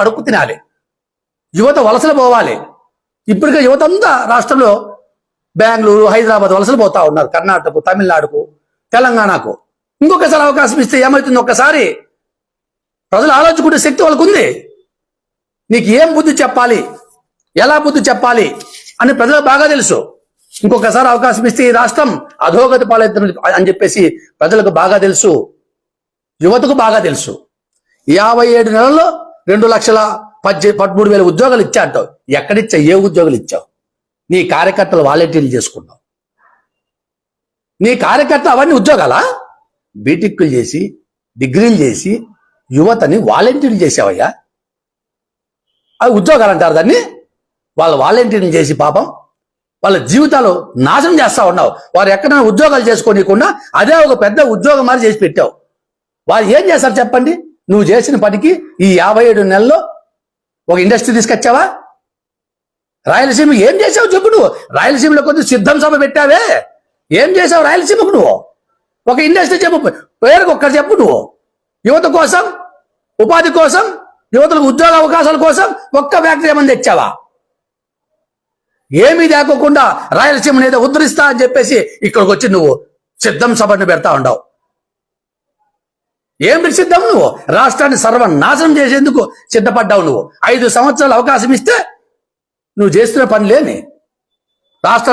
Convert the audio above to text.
అడుక్కు తినాలి, యువత వలసలు పోవాలి. ఇప్పటికే యువత అంతా రాష్ట్రంలో బెంగళూరు, హైదరాబాద్ వలసలు పోతా ఉన్నారు, కర్ణాటకకు, తమిళనాడుకు, తెలంగాణకు. ఇంకొకసారి అవకాశం ఇస్తే ఏమవుతుంది? ఒక్కసారి ప్రజలు ఆలోచించుకునే శక్తి వాళ్ళకు ఉంది. నీకు ఏం బుద్ధి చెప్పాలి, ఎలా బుద్ధి చెప్పాలి అని ప్రజలకు బాగా తెలుసు. ఇంకొకసారి అవకాశం ఇస్తే ఈ రాష్ట్రం అధోగతి పాలవుతుంది అని చెప్పేసి ప్రజలకు బాగా తెలుసు, యువతకు బాగా తెలుసు. 57 నెలల్లో 2,13,000 ఉద్యోగాలు ఇచ్చా అంటావు. ఎక్కడిచ్చావు? ఏ ఉద్యోగాలు ఇచ్చావు? నీ కార్యకర్తలు వాలంటీర్లు చేసుకున్నావు. నీ కార్యకర్తలు అవన్నీ ఉద్యోగాలా? బీటెక్లు చేసి, డిగ్రీలు చేసి యువతని వాలంటీర్లు చేసావయ్యా. అవి ఉద్యోగాలు అంటారు దాన్ని. వాళ్ళ వాలంటీర్లు చేసి పాపం వాళ్ళ జీవితాలు నాశనం చేస్తా ఉన్నావు. వారు ఎక్కడైనా ఉద్యోగాలు చేసుకోనీయకుండా అదే ఒక పెద్ద ఉద్యోగం మరి చేసి పెట్టావు. వారు ఏం చేస్తారు చెప్పండి? నువ్వు చేసిన పనికి ఈ 57 నెలల్లో ఒక ఇండస్ట్రీ తీసుకొచ్చావా? రాయలసీమ ఏం చేసావు చెప్పు. నువ్వు రాయలసీమలో కొద్ది సిద్ధం సభ పెట్టావే, ఏం చేసావు రాయలసీమకు? నువ్వు ఒక ఇండస్ట్రీ చెప్పు, పేరుకు ఒక్కటి చెప్పు. నువ్వు యువత కోసం, ఉపాధి కోసం, యువతలకు ఉద్యోగ అవకాశాల కోసం ఒక్క ఫ్యాక్టరీ ఏమని తెచ్చావా? ఏమీ లేకోకుండా రాయలసీమని ఏదో ఉద్ధరిస్తా అని చెప్పేసి ఇక్కడికి వచ్చి నువ్వు సిద్ధం సభను పెడతా ఉండవు. ఏం సిద్ధం? నువ్వు రాష్ట్రాన్ని సర్వనాశనం చేసేందుకు సిద్ధపడ్డావు. నువ్వు 5 సంవత్సరాలు అవకాశం ఇస్తే నువ్వు చేస్తున్న పని లేని రాష్ట్ర